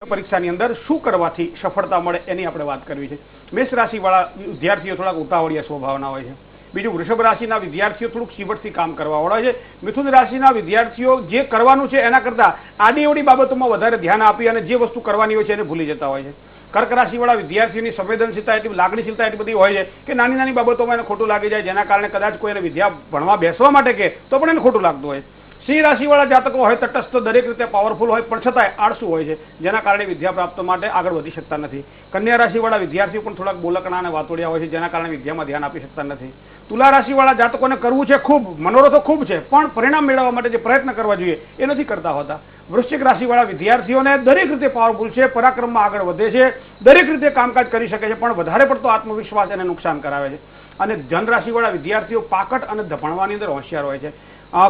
પરીક્ષાની અંદર શું કરવાથી સફળતા મળે એની આપણે વાત કરવી છે। મેષ રાશિવાળા વિદ્યાર્થીઓ થોડાક ઉતાવળિયા સ્વભાવના હોય છે। બીજું વૃષભ રાશિના વિદ્યાર્થીઓ થોડુંક શીવટથી કામ કરવાવાળા છે। મિથુન રાશિના વિદ્યાર્થીઓ જે કરવાનું છે એના કરતાં આડી અવળી બાબતોમાં વધારે ધ્યાન આપી અને જે વસ્તુ કરવાની હોય છે એને ભૂલી જતા હોય છે। કર્ક રાશિવાળા વિદ્યાર્થીઓની સંવેદનશીલતા એટલી લાગણીશીલતા એટલી બધી હોય છે કે નાની નાની બાબતોમાં એને ખોટું લાગી જાય, જેના કારણે કદાચ કોઈ એને વિદ્યા ભણવા બેસવા માટે કે તો પણ એને ખોટું લાગતું હોય। સિંહ રાશિવાળા જાતકો હોય તટસ્થ, દરેક રીતે પાવરફુલ હોય પણ છતાંય આળસુ હોય છે, જેના કારણે વિદ્યા પ્રાપ્ત માટે આગળ વધી શકતા નથી। કન્યા રાશિવાળા વિદ્યાર્થીઓ પણ થોડાક બોલકણા અને વાતોડિયા હોય છે, જેના કારણે વિદ્યામાં ધ્યાન આપી શકતા નથી। તુલા રાશિવાળા જાતકોને કરવું છે ખૂબ, મનોરથો ખૂબ છે, પણ પરિણામ મેળવવા માટે જે પ્રયત્ન કરવા જોઈએ એ નથી કરતા હોતા। વૃશ્ચિક રાશિવાળા વિદ્યાર્થીઓને દરેક રીતે પાવરફુલ છે, પરાક્રમમાં આગળ વધે છે, દરેક રીતે કામકાજ કરી શકે છે, પણ વધારે પડતો આત્મવિશ્વાસ એને નુકસાન કરાવે છે। અને ધન રાશિવાળા વિદ્યાર્થીઓ પાકટ અને ભણવાની અંદર હોશિયાર હોય છે।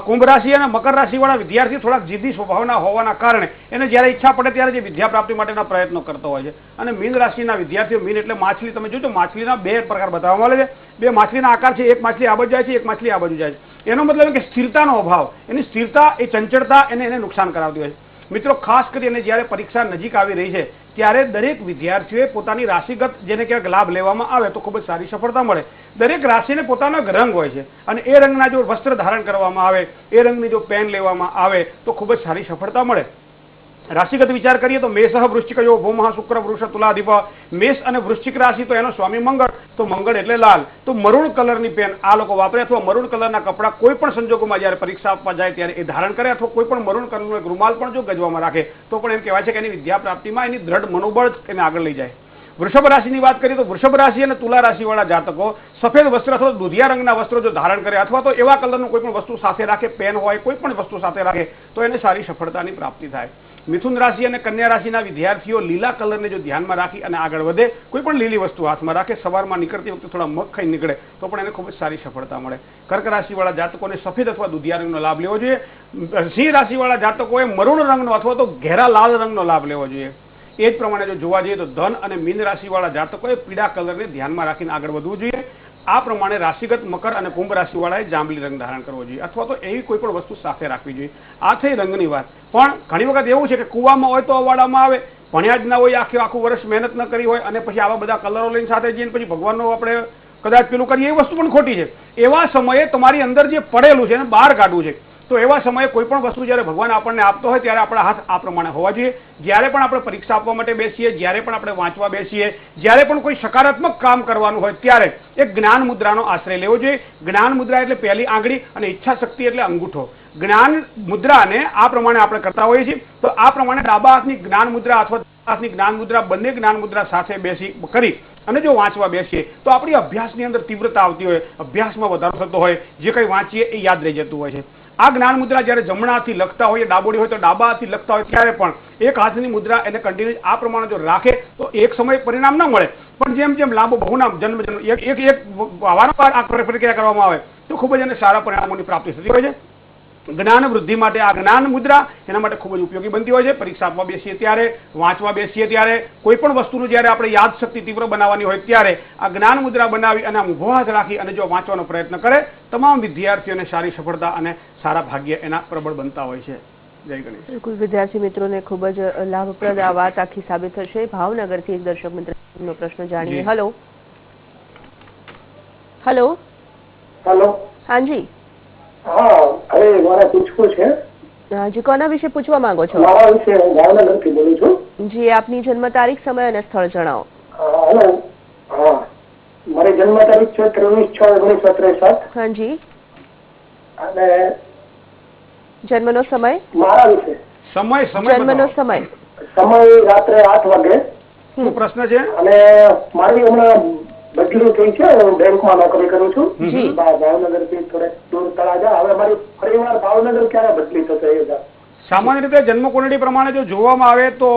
કુંભ રાશિ અને મકર રાશિવાળા વિદ્યાર્થીઓ થોડાક જીદ્દી સ્વભાવના હોવાના કારણે એને જ્યારે ઈચ્છા પડે ત્યારે જે વિદ્યા પ્રાપ્તિ માટેના પ્રયત્નો કરતો હોય છે। અને મીન રાશિના વિદ્યાર્થીઓ, મીન એટલે માછલી, તમે જોજો માછલીના બે પ્રકાર બતાવવામાં આવે છે। બે માછલીના આકાર છે, એક માછલી આ બાજુ જાય છે, એક માછલી આ બાજુ જાય છે। એનો મતલબ કે સ્થિરતાનો અભાવ, એની સ્થિરતા, એ ચંચળતા એને નુકસાન કરાવતી હોય છે। મિત્રો, ખાસ કરીને જ્યારે પરીક્ષા નજીક આવી રહી છે ત્યારે દરેક વિદ્યાર્થીઓએ પોતાની રાશિગત જેને ક્યાંક લાભ લેવામાં આવે તો ખૂબ જ સારી સફળતા મળે। દરેક રાશિને પોતાનો એક રંગ હોય છે અને એ રંગના જો વસ્ત્ર ધારણ કરવામાં આવે, એ રંગની જો પેન લેવામાં આવે તો ખૂબ જ સારી સફળતા મળે। રાશિગત વિચાર કરીએ તો મેષ વૃશ્ચિકયો ભૌમઃ શુક્ર વૃષ તુલાધિપ। મેષ અને વૃશ્ચિક રાશિ તો એનો સ્વામી મંગળ, તો મંગળ એટલે લાલ, તો મરૂણ કલરની પેન આ લોકો વાપરે અથવા મરૂણ કલરના કપડાં કોઈ પણ સંજોગોમાં જ્યારે પરીક્ષા આપવા જાય ત્યારે એ ધારણ કરે, અથવા કોઈ પણ મરૂણ કલરનો એક રૂમાલ પણ જો ગજવામાં રાખે તો પણ એમ કહેવાય છે કે એની વિદ્યા પ્રાપ્તિમાં એની દ્રઢ મનોબળ એને આગળ લઈ જાય। વૃષભ રાશિની વાત કરીએ તો વૃષભ રાશિ અને તુલા રાશિવાળા જાતકો સફેદ વસ્ત્ર અથવા દુધિયા રંગના વસ્ત્રો જો ધારણ કરે અથવા તો એવા કલરનું કોઈ પણ વસ્તુ સાથે રાખે, પેન હોય, કોઈ પણ વસ્તુ સાથે રાખે તો એને સારી સફળતાની પ્રાપ્તિ થાય। મિથુન રાશિ અને કન્યા રાશિના વિદ્યાર્થીઓ લીલા કલરને જો ધ્યાનમાં રાખી અને આગળ વધે, કોઈ પણ લીલી વસ્તુ હાથમાં રાખે, સવારમાં નીકળતી વખતે થોડા મગ ખાઈ નીકળે તો પણ એને ખૂબ જ સારી સફળતા મળે। કર્ક રાશિવાળા જાતકોને સફેદ અથવા દુધિયા રંગનો લાભ લેવો જોઈએ। સિંહ રાશિવાળા જાતકોએ મરૂણ રંગનો અથવા તો ઘેરા લાલ રંગનો લાભ લેવો જોઈએ। એ જ પ્રમાણે જો જોવા જઈએ તો ધન અને મીન રાશિવાળા જાતકોએ પીળા કલરને ધ્યાનમાં રાખીને આગળ વધવું જોઈએ। આ પ્રમાણે રાશિગત મકર અને કુંભ રાશિવાળાએ જાંબલી રંગ ધારણ કરવો જોઈએ અથવા તો એવી કોઈ પણ વસ્તુ સાથે રાખવી જોઈએ। આ થઈ રંગની વાત। પણ ઘણી વખત એવું છે કે કુવામાં હોય તો અવાડામાં આવે, ભણ્યા જ ના હોય, આખું વર્ષ મહેનત ન કરી હોય અને પછી આવા બધા કલરો લઈને સાથે જઈને પછી ભગવાનનો આપણે કદાચ પેલું કરીએ, એ વસ્તુ પણ ખોટી છે। એવા સમયે તમારી અંદર જે પડેલું છે એને બહાર કાઢવું છે। તો એવા સમયે કોઈ પણ વસ્તુ જ્યારે ભગવાન આપણને આપતો હોય ત્યારે આપણા હાથ આ પ્રમાણે હોવા જોઈએ। જ્યારે પણ આપણે પરીક્ષા આપવા માટે બેસીએ, જ્યારે પણ આપણે વાંચવા બેસીએ, જ્યારે પણ કોઈ સકારાત્મક કામ કરવાનું હોય ત્યારે એક જ્ઞાન મુદ્રાનો આશ્રય લેવો જોઈએ। જ્ઞાન મુદ્રા એટલે પહેલી આંગળી અને ઈચ્છા શક્તિ એટલે અંગૂઠો। જ્ઞાન મુદ્રાને આ પ્રમાણે આપણે કરતા હોઈએ છીએ। તો આ પ્રમાણે ડાબા હાથની જ્ઞાન મુદ્રા અથવા હાથની જ્ઞાન મુદ્રા, બંને જ્ઞાન મુદ્રા સાથે બેસી કરી અને જો વાંચવા બેસીએ તો આપણી અભ્યાસની અંદર તીવ્રતા આવતી હોય, અભ્યાસમાં વધારો થતો હોય, જે કંઈ વાંચીએ એ યાદ રહી જતું હોય છે। આ જ્ઞાન મુદ્રા જ્યારે જમણા હાથથી લખતા હોઈએ, ડાબોડી હોય તો ડાબા હાથથી લખતા હોય ત્યારે પણ એક હાથની મુદ્રા એને કન્ટિન્યુ આ પ્રમાણે જો રાખે તો એક સમય પરિણામ ન મળે, પણ જેમ જેમ લાંબો બહુનામ જન્મ એક વારંવાર આ પ્રક્રિયા કરવામાં આવે તો ખૂબ જ એને સારા પરિણામોની પ્રાપ્તિ થતી હોય છે। જ્ઞાન વૃદ્ધિ માટે આ જ્ઞાન મુદ્રા એના માટે ખૂબ જ ઉપયોગી બનતી હોય છે। પરીક્ષા આપવા બેસીએ ત્યારે, વાંચવા બેસીએ ત્યારે, કોઈ પણ વસ્તુનું જ્યારે આપણે યાદ શક્તિ તીવ્ર બનાવવાની હોય ત્યારે આ જ્ઞાન મુદ્રા બનાવી અને આમ ઊભો હાથ રાખી અને જો વાંચવાનો પ્રયત્ન કરે, તમામ વિદ્યાર્થીઓને સારી સફળતા અને સારા ભાગ્ય એના પ્રબળ બનતા હોય છે। જય ગણેશ। બિલકુલ, વિદ્યાર્થી મિત્રોને ખૂબ જ લાભપ્રદ આ વાત આખી સાબિત થશે। ભાવનગરથી એક દર્શક મિત્રનો પ્રશ્ન જાણીએ। હેલો હેલો હેલો, હાજી, હા, અરે મારે પૂછવું છે। જી, કોના વિશે પૂછવા માંગો છો? મારા વિશે હું ભાવનગરથી બોલું છું। જી, આપની જન્મ તારીખ, સમય અને સ્થળ જણાવો। હેલો, હા, મારી જન્મ તારીખ છે 23/6/1963। હાજી, અને જન્મનો સમય? મારા વિશે જન્મનો સમય? સમય રાત્રે 8 વાગે। શું પ્રશ્ન છે? અને મારી હમણાં બદલી થઈ છે, હું બેંકમાં નોકરી કરું છું ભાવનગર થી થોડે દૂર તળાજા। હવે મારી ફરીવાર ભાવનગર ક્યારે બદલી થશે એ? સામાન્ય રીતે જન્મકુંડળી પ્રમાણે જો જોવામાં આવે તો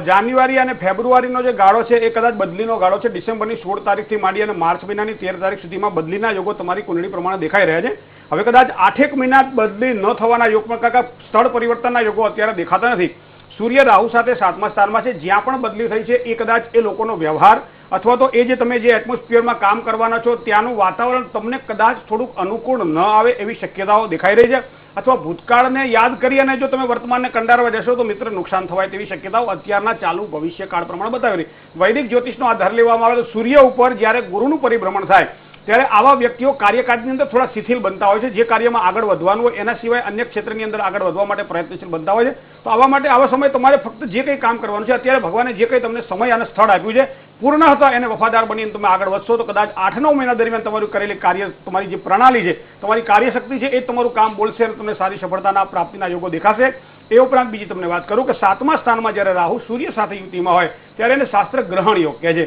જાન્યુઆરી અને ફેબ્રુઆરીનો જે ગાળો છે એ કદાચ બદલીનો ગાળો છે। ડિસેમ્બરની 16 તારીખથી માંડી અને માર્ચ મહિનાની 13 તારીખ સુધીમાં બદલીના યોગો તમારી કુંડળી પ્રમાણે દેખાઈ રહ્યા છે। હવે કદાચ 8 મહિના બદલી ન થવાના યોગમાં કાકા સ્થળ પરિવર્તનના યોગો અત્યારે દેખાતા નથી। સૂર્ય રાહુ સાથે 7મા સ્થાનમાં છે। જ્યાં પણ બદલી થઈ છે એ કદાચ એ લોકોનો વ્યવહાર અથવા તો એ જે તમે જે એટમોસ્ફિયરમાં કામ કરવાના છો ત્યાંનું વાતાવરણ તમને કદાચ થોડુંક અનુકૂળ ન આવે એવી શક્યતાઓ દેખાઈ રહી છે। અથવા ભૂતકાળને યાદ કરી અને જો તમે વર્તમાનને કંડારવા જશો તો મિત્ર નુકસાન થવાય તેવી શક્યતાઓ અત્યારના ચાલુ ભવિષ્યકાળ પ્રમાણે બતાવેલી. વૈદિક જ્યોતિષનો આધાર લેવામાં આવે તો સૂર્ય ઉપર જ્યારે ગુરુનું પરિભ્રમણ થાય ત્યારે આવા વ્યક્તિઓ કાર્યકાળની અંદર થોડા શિથિલ બનતા હોય છે. જે કાર્યમાં આગળ વધવાનું હોય એના સિવાય અન્ય ક્ષેત્રની અંદર આગળ વધવા માટે પ્રયત્નશીલ બનતા હોય છે. તો આવા માટે આવા સમય તમારે ફક્ત જે કંઈ કામ કરવાનું છે, અત્યારે ભગવાને જે કંઈ તમને સમય અને સ્થળ આપ્યું છે પૂર્ણ હતા એને વફાદાર બનીને તમે આગળ વધશો તો કદાચ 8-9 મહિના દરમિયાન તમારું કરેલી કાર્ય, તમારી જે પ્રણાલી છે, તમારી કાર્યશક્તિ છે, એ તમારું કામ બોલશે અને તમને સારી સફળતાના પ્રાપ્તિના યોગો દેખાશે. એ ઉપરાંત બીજી તમને વાત કરું કે 7મા સ્થાનમાં જ્યારે રાહુ સૂર્ય સાથે યુતિમાં હોય ત્યારે એને શાસ્ત્ર ગ્રહણ યોગ કહે છે.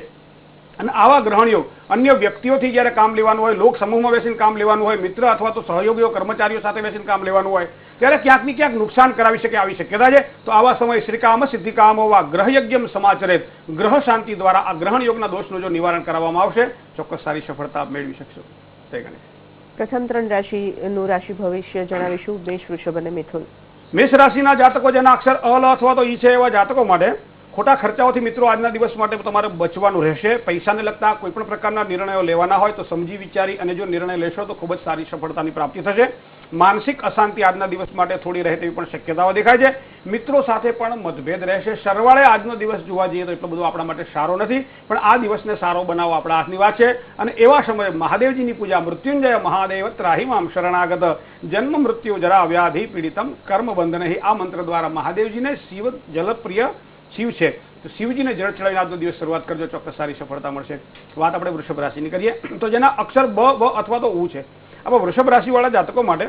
અને આવા ગ્રહણ યોગ અન્ય વ્યક્તિઓથી જ્યારે કામ લેવાનું હોય, લોક સમૂહમાં બેસીને કામ લેવાનું હોય, મિત્ર અથવા તો સહયોગીઓ કર્મચારીઓ સાથે બેસીને કામ લેવાનું હોય ત્યારે ક્યાંક ને ક્યાંક નુકસાન કરાવી શકે આવી શક્યતા છે. તો આવા સમયે શ્રીકામ સિદ્ધિકામ હોવા ગ્રહયજ્ઞ સમાચરેત, ગ્રહ શાંતિ દ્વારા આ ગ્રહણ યોગના દોષનું જો નિવારણ કરવામાં આવશે ચોક્કસ સારી સફળતા મેળવી શકશો. જય ગણેશ. પ્રથમ 3 રાશિનું રાશિ ભવિષ્ય જણાવીશું. મેષ, વૃષભ અને મિથુન. મેષ રાશિના જાતકો જેના અક્ષર અ અથવા તો ઈ છે એવા જાતકો માટે ખોટા ખર્ચાઓથી મિત્રો આજના દિવસ માટે તમારે બચવાનું રહેશે. પૈસાને લગતા કોઈ પણ પ્રકારના નિર્ણયો લેવાના હોય તો સમજી વિચારી અને જો નિર્ણય લેશો તો ખૂબ જ સારી સફળતાની પ્રાપ્તિ થશે. માનસિક અશાંતિ આજના દિવસ માટે થોડી રહે તેવી પણ શક્યતાઓ દેખાય છે. મિત્રો સાથે પણ મતભેદ રહેશે. સરવાળે આજનો દિવસ જોવા જઈએ તો એટલો બધો આપણા માટે સારો નથી, પણ આ દિવસને સારો બનાવવો આપણા હાથની વાત છે. અને એવા સમયે મહાદેવજીની પૂજા, મૃત્યુંજય મહાદેવ ત્રાહિમામ શરણાગત જન્મ મૃત્યુ જરા વ્યાધિ પીડિતમ કર્મ બંધનહિ, આ મંત્ર દ્વારા મહાદેવજીને શિવ જલપ્રિય શિવ છે તો શિવજીને જળ ચડાવીને આજનો દિવસ શરૂઆત કરજો, ચોક્કસ સારી સફળતા મળશે. વાત આપણે વૃષભ રાશિની કરીએ તો જેના અક્ષર બ અથવા તો ઉ છે. આવા વૃષભ રાશિવાળા જાતકો માટે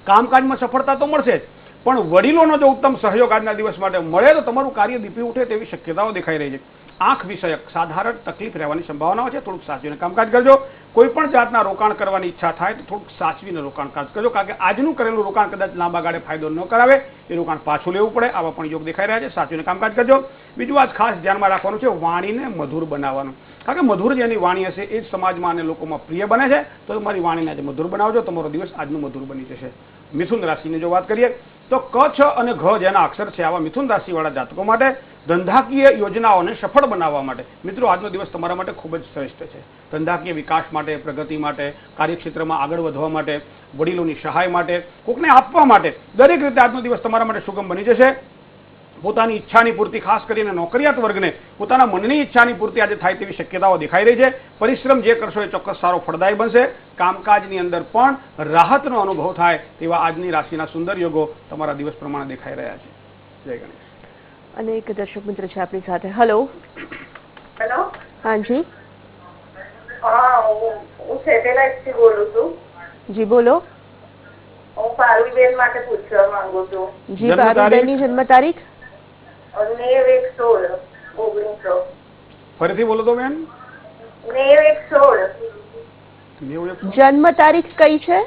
કામકાજમાં સફળતા તો મળશે જ, પણ વડીલોનો જો ઉત્તમ સહયોગ આજના દિવસ માટે મળે તો તમારું કાર્ય દીપી ઉઠે તેવી શક્યતાઓ દેખાઈ રહી છે. આંખ વિષયક સાધારણ તકલીફ રહેવાની સંભાવનાઓ છે. થોડુંક સાચવીને કામકાજ કરજો. કોઈ પણ જાતના રોકાણ કરવાની ઈચ્છા થાય તો થોડુંક સાચવીને રોકાણકાજ કરજો, કારણ કે આજનું કરેલું રોકાણ કદાચ લાંબા ગાળે ફાયદો ન કરાવે, એ રોકાણ પાછું લેવું પડે. આવા પણ યોગ દેખાઈ રહ્યા છે. સાચવીને કામકાજ કરજો. બીજું વાત ખાસ ધ્યાનમાં રાખવાનું છે, વાણીને મધુર બનાવવાનું, કારણ કે મધુર જેની વાણી હશે એ જ સમાજમાં અને લોકોમાં પ્રિય બને છે. તો તમારી વાણીને આજે મધુર બનાવજો, તમારો દિવસ આજનું મધુર બની જશે. મિથુન રાશિની જો વાત કરીએ તો ક, છ અને ઘ જેના અક્ષર છે આવા મિથુન રાશિવાળા જાતકો માટે ધંધાકીય યોજનાઓને સફળ બનાવવા માટે મિત્રો આજનો દિવસ તમારા માટે ખૂબ જ શ્રેષ્ઠ છે. ધંધાકીય વિકાસ માટે, પ્રગતિ માટે, કાર્યક્ષેત્રમાં આગળ વધવા માટે, વડીલોની સહાય માટે, કોકને આપવા માટે દરેક રીતે આજનો દિવસ તમારા માટે સુગમ બની જશે. પોતાની ઈચ્છાની પૂર્તિ, ખાસ કરીને નોકરિયાત વર્ગને પોતાના મનની ઈચ્છાની પૂર્તિ આજે થાય તેવી શક્યતાઓ દેખાઈ રહી છે. પરિશ્રમ જે કરશો એ ચોક્કસ સારો ફળદાયી બનશે. કામકાજની અંદર પણ રાહતનો અનુભવ થાય તેવા આજની રાશિના સુંદર યોગો તમારા દિવસ પ્રમાણે દેખાઈ રહ્યા છે. જય ગણેશ. અને એક દર્શક મિત્ર છે આપણી સાથે. હેલો. હેલો. હાજી. હા, હું સેટેલાઇટથી બોલું છું. જી બોલો. હું પારુલબેન માટે પૂછવા માંગુ છું. જી, પારુલબેનની જન્મ તારીખ? 9/1/16/1900. ફરીથી બોલો તો બેન. 9/1/16. જન્મ તારીખ કઈ છે?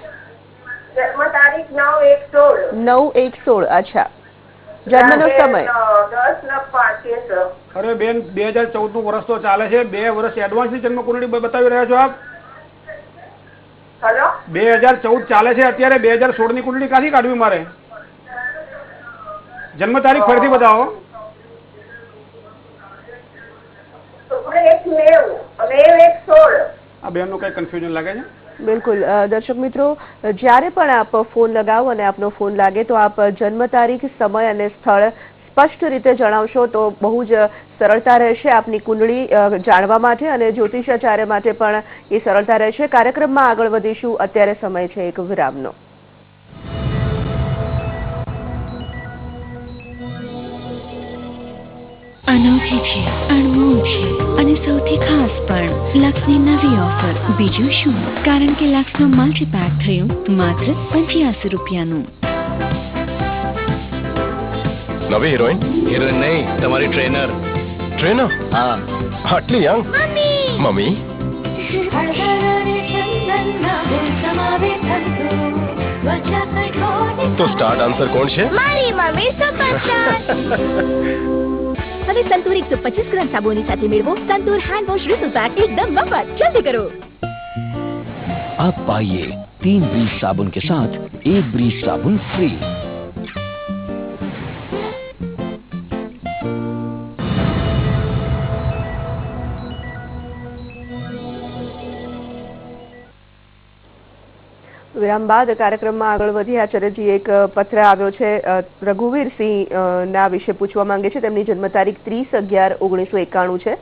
જન્મ તારીખ 9/1/16. 9/1/16. અચ્છા. જન્મનો સમય? 10/9/85. અરે બેન, 2014 નું વર્ષ તો ચાલે છે. 2 વર્ષ એડવાન્સની જન્મ કુંડળી બતાવી રહ્યા છો આપ? હેલો. 2014 ચાલે છે અત્યારે. 2016 ની કુંડળી ક્યાંથી કાઢવી મારે? જન્મ તારીખ ફરીથી બતાવો. 9/1/16. આ બેનનું કઈ કન્ફ્યુઝન લાગે છે? બિલકુલ. દર્શક મિત્રો, જ્યારે પણ આપ ફોન લગાવો અને આપનો ફોન લાગે તો આપ જન્મ તારીખ, સમય અને સ્થળ સ્પષ્ટ રીતે જણાવશો તો બહુ જ સરળતા રહેશે આપની કુંડળી જાણવા માટે અને જ્યોતિષાચાર્ય માટે પણ એ સરળતા રહેશે. કાર્યક્રમમાં આગળ વધીશું. અત્યારે સમય છે એક વિરામનો. અનોખી છે, અણમોલ છે અને સૌથી ખાસ પણ લક્સની નવી ઓફર. બીજું શું, કારણ કે લક્સનું મલ્ટીપેક થયું માત્ર 85 રૂપિયાનું. નવી હિરોઈન? હિરોઈન નહીં, તમારી ટ્રેનર. ટ્રેનર? હા. આટલી યંગ? મમ્મી. તો સ્ટાર ડાન્સર કોણ છે? મારી મમ્મી સુપરસ્ટાર. હવે સંતૂર 125 ગ્રામ સાબુની સાથે મેળવો santoor hand wash refill pack एकदम मफत. जल्दी करो. अब पाइए 3 ब्रीज साबुन के साथ 1 ब्रीज साबुन फ्री. વિરામ બાદ કાર્યક્રમમાં આગળ વધી આચાર્યજી એક પત્ર આવ્યો છે રઘુવીરસિંહ ના વિશે પૂછવા માંગે છે. તેમની જન્મ તારીખ 30/11/1991 છે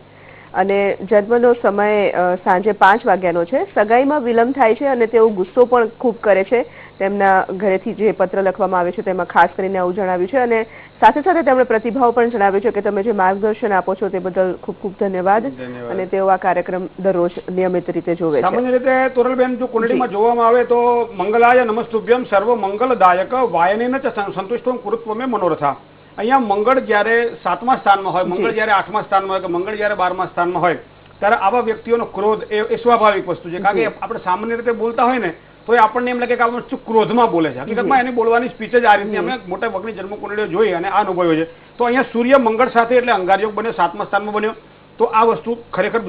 અને જન્મનો સમય સાંજે 5 વાગ્યાનો છે. સગાઈમાં વિલંબ થાય છે અને તેઓ ગુસ્સો પણ ખૂબ કરે છે. તેમના ઘરેથી જે પત્ર લખવામાં આવે છે તેમાં ખાસ કરીને આવું જણાવ્યું છે અને સાથે સાથે તેમણે પ્રતિભાવ પણ જણાવ્યો છે કે તમે જે માર્ગદર્શન આપો છો તે બદલ ખૂબ ખૂબ ધન્યવાદ. અને તેઓ આ કાર્યક્રમ દરરોજ નિયમિત રીતે જોવે છે. સામાન્ય રીતે તોરલબેન જો કુંડળીમાં જોવામાં આવે તો મંગલાય નમસ્તુભ્યમ સર્વ મંગલદાયક વાયનેન ચ સંતુષ્ટમ કુરુત્વમે મનોરથા. અહીંયા મંગળ જ્યારે 7મા સ્થાનમાં હોય, મંગળ જ્યારે 8મા સ્થાનમાં હોય કે મંગળ જ્યારે 12મા સ્થાનમાં હોય ત્યારે આવા વ્યક્તિઓનો ક્રોધ એ સ્વાભાવિક વસ્તુ છે. કારણ કે આપણે સામાન્ય રીતે બોલતા હોય ને તો આપણને એમ લાગે કે આપણે ક્રોધમાં બોલે છે. હકીકતમાં એની બોલવાની સ્પીચ જ આ રીતની અમે મોટા ભાગની જન્મકુંડળીઓ જોઈ અને આ અનુભવ્યો છે. તો અહીંયા સૂર્ય મંગળ સાથે એટલે અંગારયોગ બન્યો, 7મા સ્થાનમાં બન્યો. તો આ વસ્તુ ખરેખર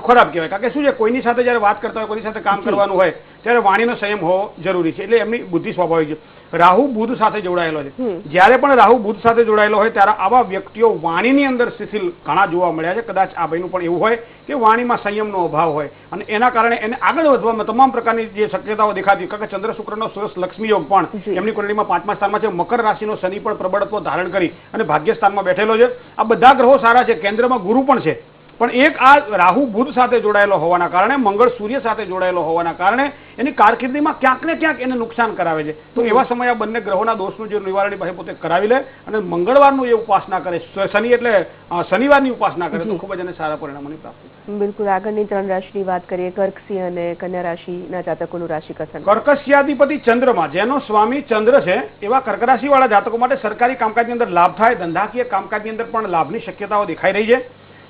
ખરાબ કહેવાય. કારણ કે શું છે, કોઈની સાથે જયારે વાત કરતા હોય, કોઈની સાથે કામ કરવાનું હોય ત્યારે વાણીનો સંયમ હોવો જરૂરી છે. એટલે એમની બુદ્ધિ સ્વાભાવિક છે. રાહુ બુધ સાથે જોડાયેલો છે. જ્યારે પણ રાહુ બુધ સાથે જોડાયેલો હોય ત્યારે આવા વ્યક્તિઓ વાણીની અંદર શિથિલ ઘણા જોવા મળ્યા છે. કદાચ આ ભાઈનું પણ એવું હોય કે વાણીમાં સંયમનો અભાવ હોય અને એના કારણે એને આગળ વધવામાં તમામ પ્રકારની જે શક્યતાઓ દેખાતી. કારણ કે ચંદ્ર શુક્રનો સરસ લક્ષ્મી યોગ પણ એમની કુંડળીમાં 5મા સ્થાનમાં છે. મકર રાશિનો શનિ પણ પ્રબળત્વ ધારણ કરી અને ભાગ્યસ્થાનમાં બેઠેલો છે. આ બધા ગ્રહો સારા છે. કેન્દ્રમાં ગુરુ પણ છે. પણ એક આ રાહુ બુધ સાથે જોડાયેલો હોવાના કારણે, મંગળ સૂર્ય સાથે જોડાયેલો હોવાના કારણે એની કારકિર્દીમાં ક્યાંક ને ક્યાંક એને નુકસાન કરાવે છે. તો એવા સમયે આ બંને ગ્રહોના દોષનું જે નિવારણ પાસે પોતે કરાવી લે અને મંગળવારનું એ ઉપાસના કરે, શનિ એટલે શનિવારની ઉપાસના કરે તો ખૂબ જ એને સારા પરિણામોની પ્રાપ્તિ થાય. બિલકુલ. આગળની 3 રાશિની વાત કરીએ. કર્કસિંહ અને કન્યા રાશિના જાતકોનું રાશિ કથન. કર્કસ્યાધિપતિ ચંદ્રમાં જેનો સ્વામી ચંદ્ર છે એવા કર્ક રાશિ વાળા જાતકો માટે સરકારી કામકાજની અંદર લાભ થાય. ધંધાકીય કામકાજની અંદર પણ લાભની શક્યતાઓ દેખાઈ રહી છે.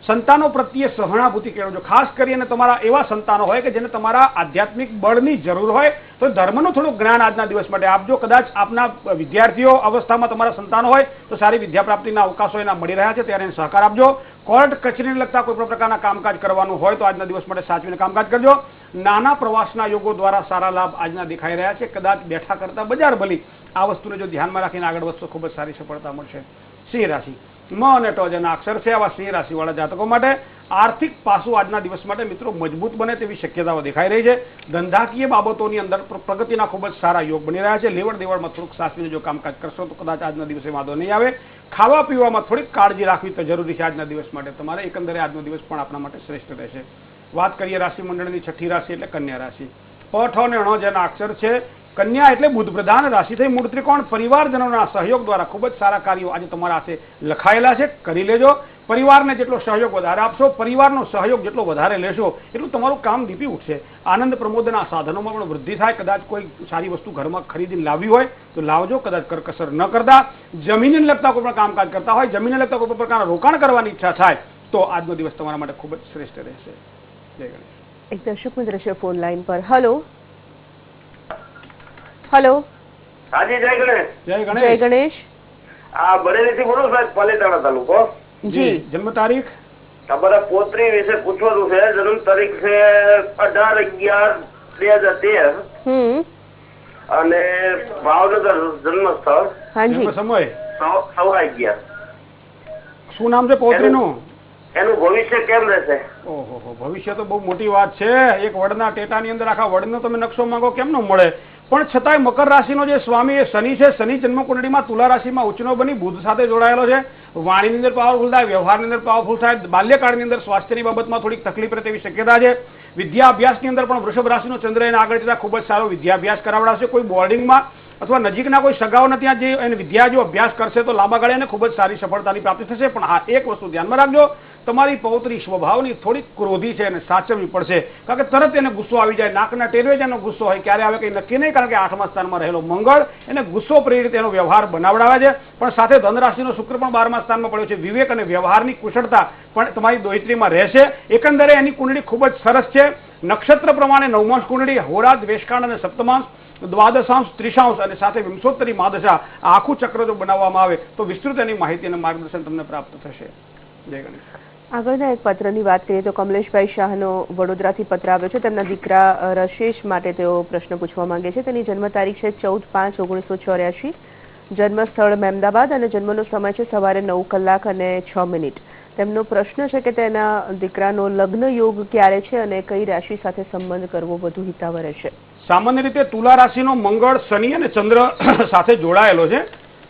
સંતાનો પ્રત્યે સહાનુભૂતિ કેળવજો. ખાસ કરીને તમારા એવા સંતાનો હોય કે જેને તમારા આધ્યાત્મિક બળની જરૂર હોય તો ધર્મનું થોડું જ્ઞાન આજના દિવસ માટે આપજો. કદાચ આપના વિદ્યાર્થીઓ અવસ્થામાં તમારા સંતાનો હોય તો સારી વિદ્યા પ્રાપ્તિના અવકાશો એના મળી રહ્યા છે, ત્યારે એને સહકાર આપજો. કોર્ટ કચેરીને લગતા કોઈ પણ પ્રકારના કામકાજ કરવાનું હોય તો આજના દિવસ માટે સાચવીને કામકાજ કરજો. નાના પ્રવાસના યોગો દ્વારા સારા લાભ આજના દેખાઈ રહ્યા છે. કદાચ બેઠા કરતા બજાર ભલી આ વસ્તુને જો ધ્યાનમાં રાખીને આગળ વધશો ખૂબ જ સારી સફળતા મળશે. સિંહ રાશિ મ અને ટ જેના અક્ષર છે આવા સિંહ રાશિ વાળા જાતકો માટે આર્થિક પાસું આજના દિવસ માટે મિત્રો મજબૂત બને તેવી શક્યતાઓ દેખાઈ રહી છે. ધંધાકીય બાબતોની અંદર પ્રગતિના ખૂબ જ સારા યોગ બની રહ્યા છે. લેવડ દેવડમાં થોડુંક સાચવીને જો કામકાજ કરશો તો કદાચ આજના દિવસે વાંધો નહીં આવે. ખાવા પીવામાં થોડીક કાળજી રાખવી તો જરૂરી છે આજના દિવસ માટે તમારે. એકંદરે આજનો દિવસ પણ આપણા માટે શ્રેષ્ઠ રહેશે. વાત કરીએ રાશિ મંડળની 6ઠી રાશિ એટલે કન્યા રાશિ. પ ઠ અને ણ જેના અક્ષર છે. કન્યા એટલે બુધ પ્રધાન રાશિ થઈ. મૂળ ત્રિકોણ પરિવારજનોના સહયોગ દ્વારા ખૂબ જ સારા કાર્યો આજે તમારા હાથે લખાયેલા છે. કરી લેજો. પરિવારને જેટલો સહયોગ વધારે આપશો, પરિવારનો સહયોગ જેટલો વધારે લેશો એટલું તમારું કામ દીપી ઉઠશે. આનંદ પ્રમોદના સાધનોમાં પણ વૃદ્ધિ થાય. કદાચ કોઈ સારી વસ્તુ ઘરમાં ખરીદીને લાવવી હોય તો લાવજો. કદાચ કરકસર ન કરતા જમીનને લગતા કોઈ પણ કામકાજ કરતા હોય, જમીનને લગતા કોઈ પણ પ્રકારના રોકાણ કરવાની ઈચ્છા થાય તો આજનો દિવસ તમારા માટે ખૂબ જ શ્રેષ્ઠ રહેશે. જય ગણેશ. એક દર્શક મિત્ર છે ફોન લાઈન પર. Hello hello. હાજી, જય ગણેશ. જય જય ગણેશ. ગણેશ. આ બરેલીથી બોલું સાહેબ, પાલીતાણા તાલુકો. જી. જન્મ તારીખ? તમારા પોત્રી વિશે પૂછવાનું છે. જન્મ તારીખ છે 18/11/2013 અને ભાવનગર જન્મ સ્થળ. હાજી. જન્મ સમય? 11:15. શું નામ છે પૌત્રીનું? એનું ભવિષ્ય કેમ રહેશે? ઓહો, ભવિષ્ય તો બહુ મોટી વાત છે. એક વડના ટેટાની અંદર આખા વડનો તમે નકશો માંગો કેમ ન મળે? પણ છતાંય મકર રાશિનો જે સ્વામી એ શનિ છે. શનિ જન્મ કુંડળીમાં તુલા રાશિમાં ઉચ્ચનો બની બુધ સાથે જોડાયેલો છે. વાણીની અંદર પાવરફુલ થાય, વ્યવહારની અંદર પાવરફુલ થાય. બાલ્યકાળની અંદર સ્વાસ્થ્યની બાબતમાં થોડીક તકલીફ રહે તેવી શક્યતા છે. વિદ્યા અભ્યાસની અંદર પણ વૃષભ રાશિનો ચંદ્ર એને આગળ જતા ખૂબ જ સારો વિદ્યા અભ્યાસ કરાવડાવશે. કોઈ બોર્ડિંગમાં અથવા નજીકના કોઈ સગાઓને ત્યાં જે એને વિદ્યા જો અભ્યાસ કરશે તો લાંબા ગાળે એને ખૂબ જ સારી સફળતાની પ્રાપ્તિ થશે. પણ હા, એક વસ્તુ ધ્યાનમાં રાખજો, તમારી પૌત્રી સ્વભાવની થોડીક ક્રોધી છે અને સાચવવી પડશે. કારણ કે તરત એને ગુસ્સો આવી જાય. નાકના ટેરવે જ એનો ગુસ્સો હોય. ક્યારે આવે કંઈ નક્કી નહીં. કારણ કે 8મા સ્થાનમાં રહેલો મંગળ એને ગુસ્સો પ્રેરિત એનો વ્યવહાર બનાવડાવે છે. પણ સાથે ધનરાશિનો શુક્ર પણ 12મા સ્થાનમાં પડ્યો છે. વિવેક અને વ્યવહારની કુશળતા પણ તમારી દોહિત્રીમાં રહેશે. એકંદરે એની કુંડળી ખૂબ જ સરસ છે. નક્ષત્ર પ્રમાણે 9માંશ કુંડળી, હોરા, દ્વેષકાંડ અને સપ્તમાંશ, દ્વાદશાંશ, ત્રિશાંશ અને સાથે વિંશોત્તરી માદશા આખું ચક્ર જો બનાવવામાં આવે તો વિસ્તૃત એની માહિતી અને માર્ગદર્શન તમને પ્રાપ્ત થશે. જય ગણેશ. આગળના એક પત્રની વાત કરીએ તો કમલેશભાઈ શાહનો વડોદરાથી પત્ર આવ્યો છે. તેમના દીકરા રશેશ માટે તેઓ પ્રશ્ન પૂછવા માંગે છે. તેની જન્મ તારીખ છે 14/5/1984. જન્મ સ્થળ મહેમદાબાદ અને જન્મનો સમય છે સવારે 9 કલાક અને 6 મિનિટ. તેમનો પ્રશ્ન છે કે તેના દીકરાનો લગ્ન યોગ ક્યારે છે અને કઈ રાશિ સાથે સંબંધ કરવો વધુ હિતાવહ રહેશે. સામાન્ય રીતે તુલા રાશિનો મંગળ શનિ અને ચંદ્ર સાથે જોડાયેલો છે.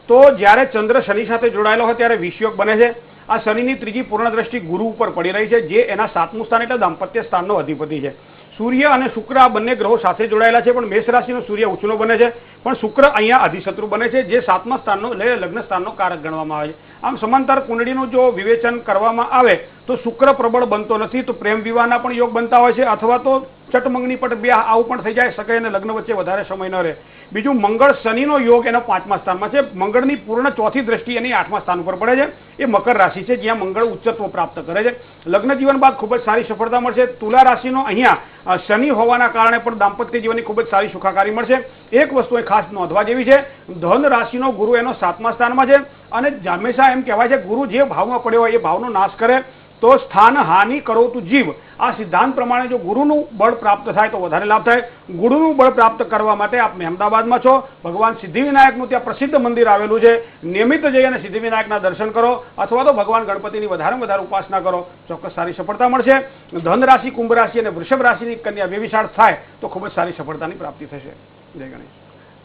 તો જ્યારે ચંદ્ર શનિ સાથે જોડાયેલો હોય ત્યારે વિષયોગ બને છે. આ શનિની ત્રીજી પૂર્ણ દ્રષ્ટિ ગુરુ ઉપર પડી રહી છે, જે એના 7મું સ્થાન એટલે દાંપત્ય સ્થાનનો અધિપતિ છે. સૂર્ય અને શુક્ર આ બંને ગ્રહો સાથે જોડાયેલા છે, પણ મેષ રાશિનો સૂર્ય ઉછનો બને છે, પણ શુક્ર અહીંયા અધિશત્રુ બને છે, જે 7મા સ્થાનનો એટલે લગ્ન સ્થાનનો કારક ગણવામાં આવે છે. આમ સમાંતર કુંડળીનું જો વિવેચન કરવામાં આવે તો શુક્ર પ્રબળ બનતો નથી, તો પ્રેમ વિવાહના પણ યોગ બનતા હોય છે, અથવા તો ચટમંગની પટ બ્યાહ આવું પણ થઈ જાય શકે અને લગ્ન વચ્ચે વધારે સમય ન રહે. બીજું મંગળ શનિનો યોગ એના 5મા સ્થાનમાં છે. મંગળની પૂર્ણ ચોથી દ્રષ્ટિ એની 8મા સ્થાન ઉપર પડે છે. એ મકર રાશિ છે, જ્યાં મંગળ ઉચ્ચત્વ પ્રાપ્ત કરે છે. લગ્ન જીવન બાદ ખૂબ જ સારી સફળતા મળશે. તુલા રાશિનો અહીંયા શનિ હોવાના કારણે પણ દાંપત્ય જીવનની ખૂબ જ સારી સુખાકારી મળશે. એક વસ્તુ એ ખાસ નોંધવા જેવી છે, ધન રાશિનો ગુરુ એનો 7મા સ્થાનમાં છે, અને હંમેશા એમ કહેવાય છે ગુરુ જે ભાવમાં પડ્યો હોય એ ભાવનો નાશ કરે તો સ્થાન હાનિ કરો તું જીવ. આ સિદ્ધાંત પ્રમાણે જો ગુરુનું બળ પ્રાપ્ત થાય તો વધારે લાભ થાય. ગુરુનું બળ પ્રાપ્ત કરવા માટે આપ મહેમદાબાદમાં છો, ભગવાન સિદ્ધિવિનાયકનું ત્યાં પ્રસિદ્ધ મંદિર આવેલું છે, નિયમિત જઈ અને સિદ્ધિવિનાયકના દર્શન કરો, અથવા તો ભગવાન ગણપતિની વધારે વધારે ઉપાસના કરો, ચોક્કસ સારી સફળતા મળશે. ધન રાશિ, કુંભ રાશિ અને વૃષભ રાશિની કન્યા વ્યવિશાળ થાય તો ખૂબ જ સારી સફળતાની પ્રાપ્તિ થશે. જય ગણેશ.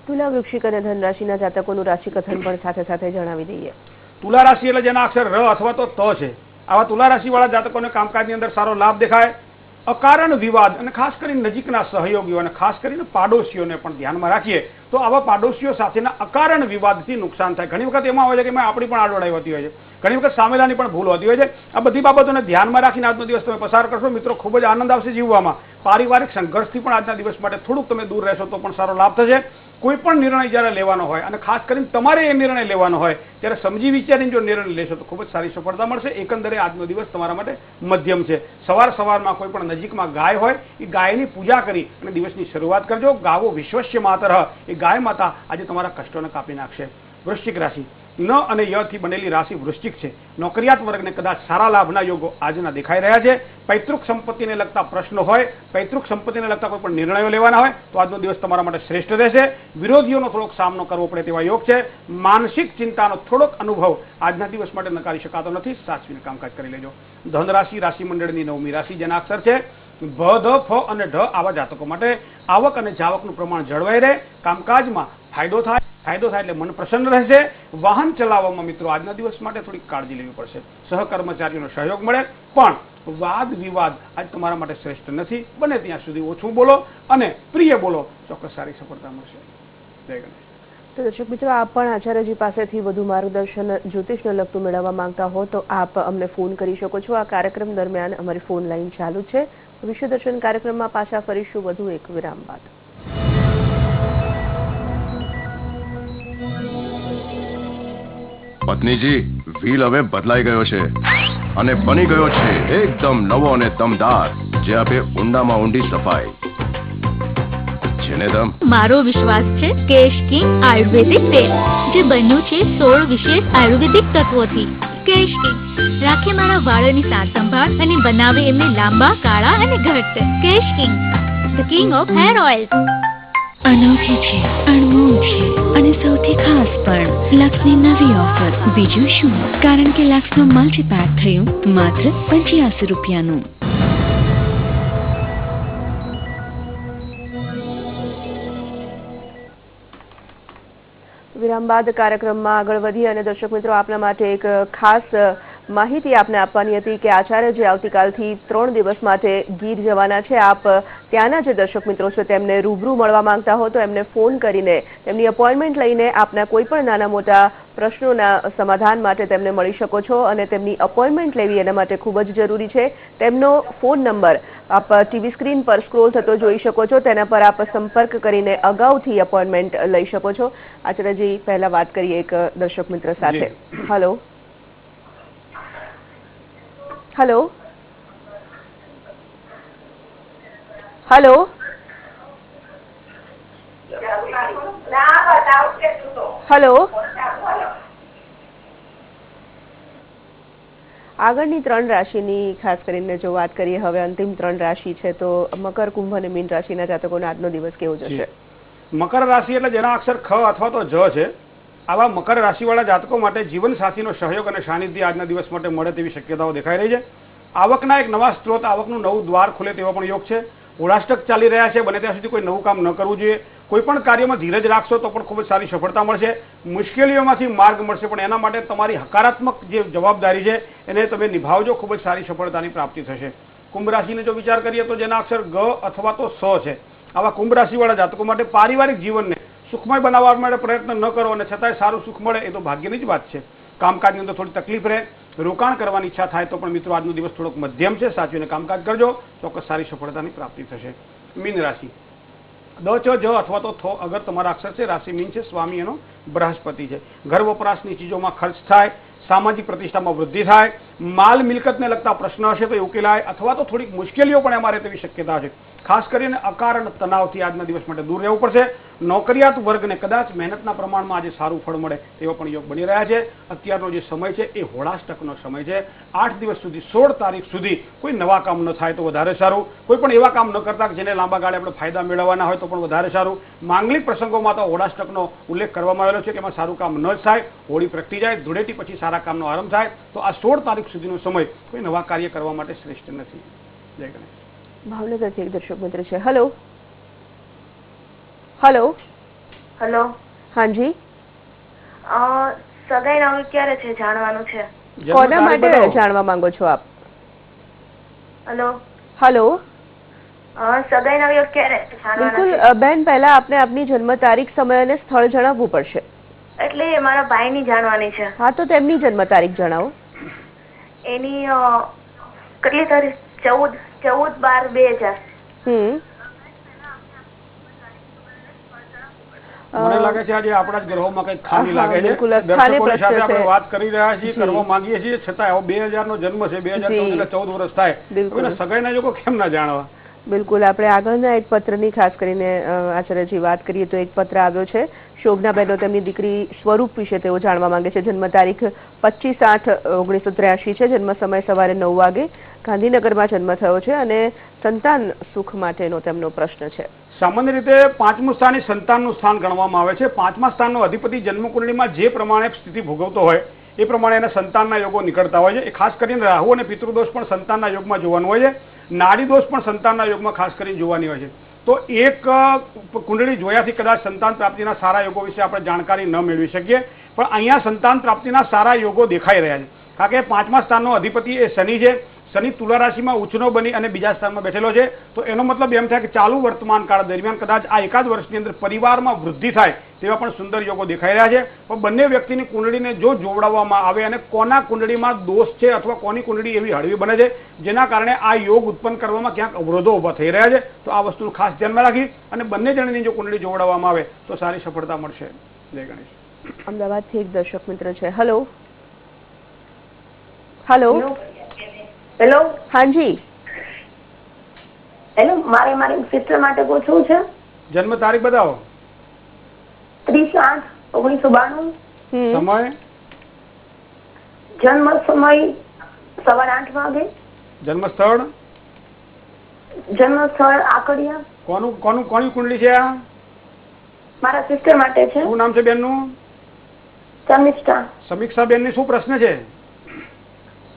તુલા, વૃશ્ચિક અને ધન રાશિના જાતકોનું રાશિ કથન પણ સાથે સાથે જણાવી દઈએ. તુલા રાશિ એટલે જેના અક્ષર ર અથવા તો ત છે, આવા તુલા રાશિવાળા જાતકોને કામકાજની અંદર સારો લાભ દેખાય. અકારણ વિવાદ અને ખાસ કરીને નજીકના સહયોગીઓ અને ખાસ કરીને પાડોશીઓને પણ ધ્યાનમાં રાખીએ તો આવા પાડોશીઓ સાથેના અકારણ વિવાદથી નુકસાન થાય. ઘણી વખત એમાં હોય છે કે એમાં આપણી પણ આડોડાઈ હોતી હોય છે, ઘણી વખત સામેલાની પણ ભૂલ હોતી હોય છે. આ બધી બાબતોને ધ્યાનમાં રાખીને આજનો દિવસ તમે પસાર કરશો મિત્રો, ખૂબ જ આનંદ આવશે જીવવામાં. પારિવારિક સંઘર્ષથી પણ આજના દિવસ માટે થોડુંક તમે દૂર રહેશો તો પણ સારો લાભ થશે. કોઈ પણ નિર્ણય જ્યારે લેવાનો હોય અને ખાસ કરીને તમારે એ નિર્ણય લેવાનો હોય ત્યારે સમજી વિચારીને જો નિર્ણય લેશો તો ખૂબ જ સારી સફળતા મળશે. એકંદરે આજનો દિવસ તમારા માટે મધ્યમ છે. સવારમાં કોઈ પણ નજીકમાં ગાય હોય એ ગાયની પૂજા કરી અને દિવસની શરૂઆત કરજો. ગાવો વિશ્વસ્ય માતરઃ, એ ગાય માતા આજે તમારા કષ્ટોને કાપી નાખશે. વૃશ્ચિક રાશિ ન અને ય થી બનેલી રાશિ વૃશ્ચિક છે. નોકરિયાત વર્ગને કદાચ સારા લાભના યોગો આજના દેખાઈ રહ્યા છે. પૈતૃક સંપત્તિને લગતા પ્રશ્નો હોય, પૈતૃક સંપત્તિને લગતા કોઈ પણ નિર્ણયો લેવાના હોય તો આજનો દિવસ તમારા માટે શ્રેષ્ઠ રહેશે. વિરોધીઓનો થોડોક સામનો કરવો પડે તેવા યોગ છે. માનસિક ચિંતાનો થોડોક અનુભવ આજના દિવસ માટે નકારી શકાતો નથી. સાચવીને કામકાજ કરી લેજો. ધન રાશિ, રાશિ મંડળની 9મી રાશિ, જેના અક્ષર છે ભ, ધ, ફ અને ઢ, આવા જાતકો માટે આવક અને જાવકનું પ્રમાણ જળવાઈ રહે. કામકાજમાં ફાયદો થાય એટલે મન પ્રસન્ન રહેશે. વાહન ચલાવવામાં મિત્રો આજના દિવસ માટે થોડી કાળજી લેવી પડશે. સહકર્મચારીઓનો સહયોગ મળે, પણ વાદ વિવાદ આજ તમારા માટે શ્રેષ્ઠ નથી. બને ત્યાં સુધી ઓછું બોલો અને પ્રિય બોલો, ચોક્કસ સારી સફળતા મળશે. જય ગણેશ. તો દર્શક મિત્રો, આપ પણ આચાર્યજી પાસેથી વધુ માર્ગદર્શન જ્યોતિષને લગતું મેળવવા માંગતા હો તો આપ અમને ફોન કરી શકો છો. આ કાર્યક્રમ દરમિયાન અમારી ફોન લાઈન ચાલુ છે. વિશ્વ દર્શન કાર્યક્રમમાં પાછા ફરીશું વધુ એક વિરામ બાદ. પત્નીજી, વ્હીલ હવે બદલાઈ ગયો છે અને બની ગયો છે એકદમ નવો અને દમદાર, જે આપે ઊંડામાં ઊંડી સફાઈ. છે ને દમ? મારો વિશ્વાસ છે કેશ કિંગ આયુર્વેદિક તેલ, જે બન્યું છે 16 વિશેષ આયુર્વેદિક તત્વોથી. કેશ કિંગ રાખે મારા વાળની સાર સંભાળ અને બનાવે એમને લાંબા, કાળા અને ઘટ્ટ. Kesh King, the king of hair oil. અનોખી છે, અણમોલ છે અને સૌથી ખાસ પણ લક્સની નવી ઓફર. બીજું શું? કારણ કે લક્સનું મલ્ટીપેક થયું માત્ર 85 રૂપિયાનું. વિરામ બાદ કાર્યક્રમમાં આગળ વધી અને દર્શક મિત્રો, આપના માટે એક ખાસ માહિતી આપને આપવાની હતી કે આચાર્યજી આવતીકાલથી 3 દિવસ માટે ગીર જવાના છે. આપ ત્યાંના જે દર્શક મિત્રો છે તેમને રૂબરૂ મળવા માંગતા હો તો એમને ફોન કરીને તેમની અપોઇન્ટમેન્ટ લઈને આપના કોઈ પણ નાના મોટા પ્રશ્નોના સમાધાન માટે તેમને મળી શકો છો. અને તેમની અપોઇન્ટમેન્ટ લેવી એના માટે ખૂબ જ જરૂરી છે. તેમનો ફોન નંબર આપ ટીવી સ્ક્રીન પર સ્ક્રોલ થતો જોઈ શકો છો. તેના પર આપ સંપર્ક કરીને અગાઉથી અપોઇન્ટમેન્ટ લઈ શકો છો. આચાર્યજી, પહેલા વાત કરીએ એક દર્શક મિત્ર સાથે. Hello hello hello hello. આગળની 3 રાશિની ખાસ કરીને જો વાત કરીએ, હવે અંતિમ 3 રાશિ છે તો મકર, કુંભ અને મીન રાશિના જાતકોનો આજનો દિવસ કેવો જશે? મકર રાશિ એટલે જેના અક્ષર ખ અથવા તો જ છે, આવા મકર રાશિવાળા જાતકો માટે જીવનસાથીનો સહયોગ અને સાનિધ્ય આજના દિવસ માટે મળે તેવી શક્યતાઓ દેખાઈ રહી છે. આવકના એક નવા સ્ત્રોત, આવકનું નવું દ્વાર ખુલે તેવો પણ યોગ છે. હોળાષ્ટક ચાલી રહ્યા છે, બને ત્યાં સુધી કોઈ નવું કામ ન કરવું જોઈએ. કોઈ પણ કાર્યમાં ધીરજ રાખશો તો પણ ખૂબ જ સારી સફળતા મળશે. મુશ્કેલીઓમાંથી માર્ગ મળશે, પણ એના માટે તમારી હકારાત્મક જે જવાબદારી છે એને તમે નિભાવજો, ખૂબ જ સારી સફળતાની પ્રાપ્તિ થશે. કુંભ રાશિને જો વિચાર કરીએ તો જેના અક્ષર ગ અથવા તો સ છે, આવા કુંભ રાશિવાળા જાતકો માટે પારિવારિક જીવનને સુખમય બનાવવા માટે પ્રયત્ન ન કરો અને છતાંય સારું સુખ મળે એ તો ભાગ્યની જ વાત છે. કામકાજની અંદર થોડી તકલીફ રહે, રોકાણ કરવાની ઈચ્છા થાય તો પણ મિત્રો આજનો દિવસ થોડોક મધ્યમ છે, સાચવીને કામકાજ કરજો, ચોક્કસ સારી સફળતાની પ્રાપ્તિ થશે. મીન રાશિ દ ચ જ અથવા તો થ અગર તમારા અક્ષર છે, રાશિ મીન છે, સ્વામી એનો બૃહસ્પતિ છે. ઘર વપરાશની ચીજોમાં ખર્ચ થાય, સામાજિક પ્રતિષ્ઠામાં વૃદ્ધિ થાય, માલ મિલકતને લગતા પ્રશ્ન હશે તો એ ઉકેલાય, અથવા તો થોડીક મુશ્કેલીઓ પણ એમાં રહે તેવી શક્યતા છે. ખાસ કરીને અકારણ તણાવથી આજના દિવસ માટે દૂર રહેવું પડશે. નોકરિયાત વર્ગને કદાચ મહેનતના પ્રમાણમાં આજે સારું ફળ મળે તેવા પણ યોગ બની રહ્યા છે. અત્યારનો જે સમય છે એ હોળાષ્ટકનો સમય છે. 8 દિવસ સુધી 16 તારીખ સુધી કોઈ નવા કામ ન થાય તો વધારે સારું. કોઈ પણ એવા કામ ન કરતા જેને લાંબા ગાળે આપણે ફાયદા મેળવવાના હોય તો પણ વધારે સારું. માંગલિક પ્રસંગોમાં તો હોળાષ્ટકનો ઉલ્લેખ કરવામાં આવેલો છે કે એમાં સારું કામ ન જ થાય, હોળી પ્રગટી જાય, ધૂળેટી પછી સારા કામનો આરંભ થાય. તો આ 16 તારીખ સુધીનો સમય કોઈ નવા કાર્ય કરવા માટે શ્રેષ્ઠ નથી. જય ગણેશ. ભાવનગરથી એક દર્શક મિત્ર છે. Hello hello hello. હાજી, સગાઈ નવી ક્યારે છે જાણવાનું છે. કોના માટે જાણવા માંગો છો આપ? હેલો. હેલો, સગાઈ નવી ક્યારે જાણવાનું છે? બિલકુલ બેન, પહેલા આપને આપની જન્મ તારીખ, સમય અને સ્થળ જણાવવું પડશે. એટલે મારા ભાઈની જાણવાની છે. હા, તો તેમની જન્મ તારીખ જણાવો. એની કેટલી તારીખ? 14/12/2000. મને લાગે છે આજે આપણા જ ગ્રહોમાં કઈ ખામી લાગે છે. બિલકુલ, દર્શકોની સાથે આપણે વાત કરી રહ્યા છીએ, કરવા માંગીએ છીએ, છતાં 2000 નો જન્મ છે, 2014 એટલે 14 વર્ષ થાય, તો સગાઈના યોગો કેમ ના જાણવા? બિલકુલ, આપણે આગળના એક પત્રની ખાસ કરીને આચાર્યજી વાત કરીએ તો એક પત્ર આવ્યો છે. શોભનાબેનો તેમની દીકરી સ્વરૂપ વિશે તેઓ જાણવા માંગે છે. જન્મ તારીખ 25/8/1983 છે. જન્મ સમય સવારે 9 વાગે. ગાંધીનગરમાં જન્મ થયો છે અને સંતાન સુખ માટેનો તેમનો પ્રશ્ન છે. સામાન્ય રીતે 5મું સ્થાન એ સંતાનનું સ્થાન ગણવામાં આવે છે. 5મા સ્થાનનો અધિપતિ જન્મકુંડળીમાં જે પ્રમાણે સ્થિતિ ભોગવતો હોય એ પ્રમાણે એના સંતાનના યોગો નીકળતા હોય છે. એ ખાસ કરીને રાહુ અને પિતૃદોષ પણ સંતાનના યોગમાં જોવાનું હોય છે. નાડી દોષ પણ સંતાનના યોગમાં ખાસ કરીને જોવાની હોય છે. તો એક કુંડળી જોયાથી કદાચ સંતાન પ્રાપ્તિના સારા યોગો વિશે આપણે જાણકારી ન મેળવી શકીએ, પણ અહીંયા સંતાન પ્રાપ્તિના સારા યોગો દેખાઈ રહ્યા છે. કારણ કે 5મા સ્થાનનો અધિપતિ એ શનિ છે. શનિ તુલા રાશિમાં ઉચ્ચનો બની અને બીજા સ્થાનમાં બેઠેલો છે. તો એનો મતલબ એમ થાય કે ચાલુ વર્તમાન કાળ દરમિયાન કદાચ આ એકાદ વર્ષની અંદર પરિવારમાં વૃદ્ધિ થાય તેવા પણ સુંદર યોગો દેખાઈ રહ્યા છે. પણ બંને વ્યક્તિની કુંડળીને જો જોવડાવવામાં આવે અને કોના કુંડળીમાં દોષ છે અથવા કોની કુંડળી એવી હળવી બને છે જેના કારણે આ યોગ ઉત્પન્ન કરવામાં ક્યાંક અવરોધો ઊભા થઈ રહ્યા છે, તો આ વસ્તુનું ખાસ ધ્યાનમાં રાખી અને બંને જણની જો કુંડળી જોવડાવવામાં આવે તો સારી સફળતા મળશે. જય ગણેશ. અમદાવાદથી એક દર્શક મિત્ર છે. Hello hello. હેલો. હાજી. હેલો, મારી સિસ્ટર માટે પૂછવું છે. જન્મ તારીખ બતાવો. 30/8/1992. સમય? જન્મ સમય સવારે 8 વાગે. જન્મ સ્થળ? જન્મ સ્થળ આકડિયા. કોની કુંડળી છે આ? મારા સિસ્ટર માટે છે. શું નામ છે બેનનું? સમીક્ષા. સમીક્ષા બેનની શું પ્રશ્ન છે?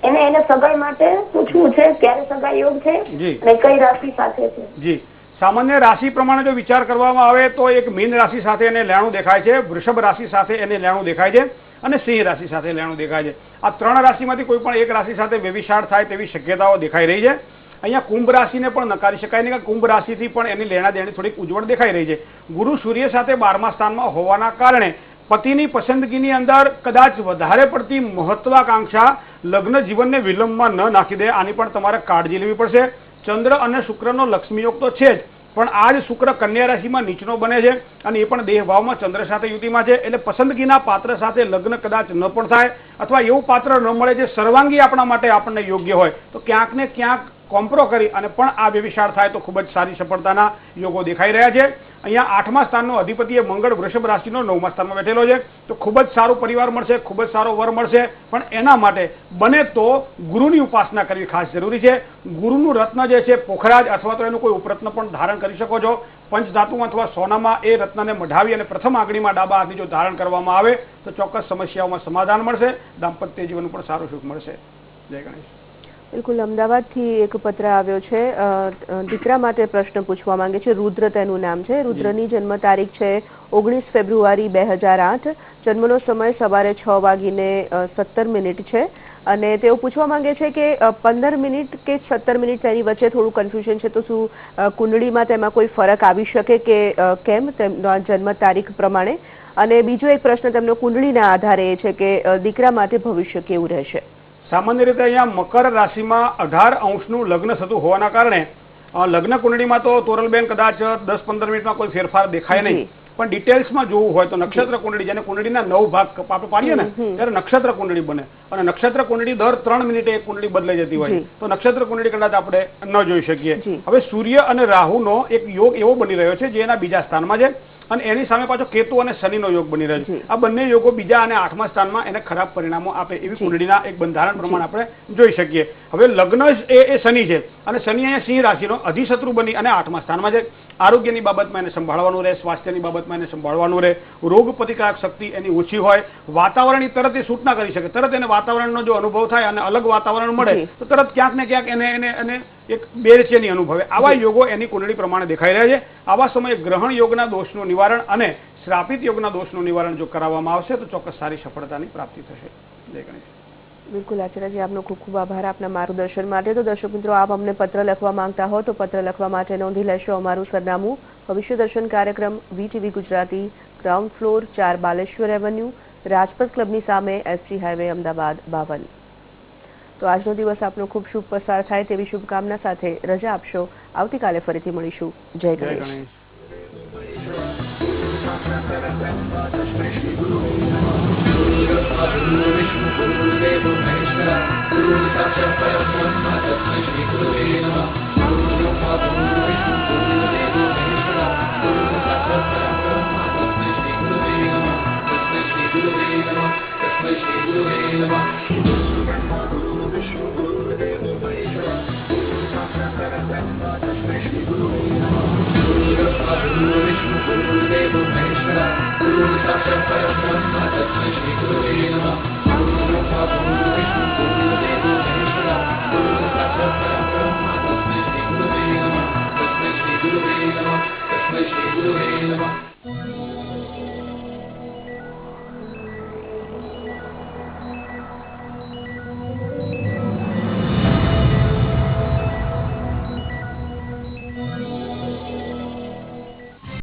એને સગાઈ માટે પૂછવું છે, ક્યારે સગાઈ યોગ છે અને કઈ રાશિ સાથે છે. જી, સામાન્ય રાશિ પ્રમાણે જો વિચાર કરવામાં આવે તો એક મીન રાશિ સાથે એને લેણું દેખાય છે, વૃષભ રાશિ સાથે એને લેણું દેખાય છે અને સિંહ રાશિ સાથે લેણું દેખાય છે. આ 3 રાશિમાંથી કોઈ પણ એક રાશિ સાથે વ્યભિચાર થાય તેવી શક્યતાઓ દેખાઈ રહી છે. અહીંયા કુંભ રાશિને પણ નકારી શકાય નહીં કે કુંભ રાશિથી પણ એની લેણા દેણી થોડીક ઉજ્જવળ દેખાઈ રહી છે. ગુરુ સૂર્ય સાથે 12મા સ્થાનમાં હોવાના કારણે પતિની પસંદગીની અંદર કદાચ વધારે પડતી મહત્વાકાંક્ષા લગ્ન જીવનને વિલંબમાં ન નાખી દે, આની પણ તમારે કાળજી લેવી પડશે. ચંદ્ર અને શુક્રનો લક્ષ્મી યોગ તો છે જ, પણ આજ શુક્ર કન્યા રાશિમાં નીચનો બને છે અને એ પણ દેહ ભાવમાં ચંદ્ર સાથે યુતિમાં છે. એટલે પસંદગીના પાત્ર સાથે લગ્ન કદાચ ન પણ થાય અથવા એવું પાત્ર ન મળે જે સર્વાંગી આપણા માટે આપણને યોગ્ય હોય તો ક્યાંક ને ક્યાંક કોમ્પ્રો કરી અને પણ આ વ્યભિચાર થાય તો ખૂબ જ સારી સફળતાના યોગો દેખાઈ રહ્યા છે. અહીંયા 8મા સ્થાનનો અધિપતિ મંગળ વૃષભ રાશિનો 9મા સ્થાનમાં બેઠેલો છે. તો ખૂબ જ સારો પરિવાર મળશે, ખૂબ જ સારો વર મળશે, પણ એના માટે બને તો ગુરુની ઉપાસના કરવી ખાસ જરૂરી છે. ગુરુનું રત્ન જે છે પોખરાજ અથવા તો એનું કોઈ ઉપરત્ન પણ ધારણ કરી શકો છો. પંચધાતુમાં અથવા સોનામાં એ રત્નને મઢાવી અને પ્રથમ આંગળીમાં ડાબા હાથની જો ધારણ કરવામાં આવે તો ચોક્કસ સમસ્યાઓમાં સમાધાન મળશે, દાંપત્ય જીવનનું પણ સારું સુખ મળશે. જય ગણેશ. બિલકુલ, અમદાવાદથી એક પત્ર આવ્યો છે. દીકરા માટે પ્રશ્ન પૂછવા માંગે છે. રુદ્ર તેનું નામ છે. રુદ્રની જન્મ તારીખ છે 19 ફેબ્રુઆરી 2008. જન્મનો સમય સવારે 6:17 છે અને તેઓ પૂછવા માંગે છે કે 15 મિનિટ કે 17 મિનિટ તેની વચ્ચે થોડું કન્ફ્યુઝન છે, તો શું કુંડળીમાં તેમાં કોઈ ફરક આવી શકે કે કેમ તેમના જન્મ તારીખ પ્રમાણે? અને બીજો એક પ્રશ્ન તેમનો કુંડળીના આધારે એ છે કે દીકરા માટે ભવિષ્ય કેવું રહેશે? સામાન્ય રીતે અહીંયા મકર રાશિમાં 18° લગ્ન થતું હોવાના કારણે લગ્ન કુંડળીમાં તો તોરલબેન કદાચ 10-15 મિનિટમાં કોઈ ફેરફાર દેખાય નહીં, પણ ડિટેલ્સમાં જોવું હોય તો નક્ષત્ર કુંડળી, જેને કુંડળીના 9 ભાગ આપણે પાડીએ ને ત્યારે નક્ષત્ર કુંડળી બને, અને નક્ષત્ર કુંડળી દર 3 મિનિટે એક કુંડળી બદલાઈ જતી હોય, તો નક્ષત્ર કુંડળી કદાચ આપણે ન જોઈ શકીએ. હવે સૂર્ય અને રાહુનો એક યોગ એવો બની રહ્યો છે જે એના બીજા સ્થાનમાં છે, અને એની સામે પાછો કેતુ અને શનિનો યોગ બની રહ્યો છે. આ બંને યોગો બીજા અને 8મા સ્થાનમાં એને ખરાબ પરિણામો આપે એવી કુંડળીના એક બંધારણ પ્રમાણે આપણે જોઈ શકીએ. હવે લગ્ન એ શનિ છે, અને શનિ અહીંયા સિંહ રાશિનો અધિશત્રુ બની અને 8મા સ્થાનમાં છે. આરોગ્યની બાબતમાં એને સંભાળવાનું રહે, સ્વાસ્થ્યની બાબતમાં એને સંભાળવાનું રહે, રોગ પ્રતિકારક શક્તિ એની ઓછી હોય, વાતાવરણની તરત એ સૂટ ના કરી શકે, તરત એને વાતાવરણનો જો અનુભવ થાય અને અલગ વાતાવરણ મળે તો તરત ક્યાંક ને ક્યાંક એને એક બેચેની અનુભવે. આવા યોગો એની કુંડળી પ્રમાણે દેખાઈ રહ્યા છે. આવા સમયે ગ્રહણ યોગના દોષનું નિવારણ અને શ્રાપિત યોગના દોષનું નિવારણ જો કરાવવામાં આવશે તો ચોક્કસ સારી સફળતાની પ્રાપ્તિ થશે. જય ગણેશ. બિલકુલ આચાર્યજી, આપનો ખૂબ ખૂબ આભાર આપના માર્ગદર્શન માટે. તો દર્શક મિત્રો, આપ અમને પત્ર લખવા માંગતા હો તો પત્ર લખવા માટે નોંધી લેશો અમારું સરનામું: ભવિષ્ય દર્શન કાર્યક્રમ, VTV Gujarati, ground floor 4, Baleshwar avenue, Rajpath ક્લબની સામે, SG હાઈવે, અમદાવાદ 52. તો આજનો દિવસ આપનો ખૂબ શુભ પસાર થાય તેવી શુભકામના સાથે રજા આપશો. આવતીકાલે ફરીથી મળીશું. જય ગણેશ. Guru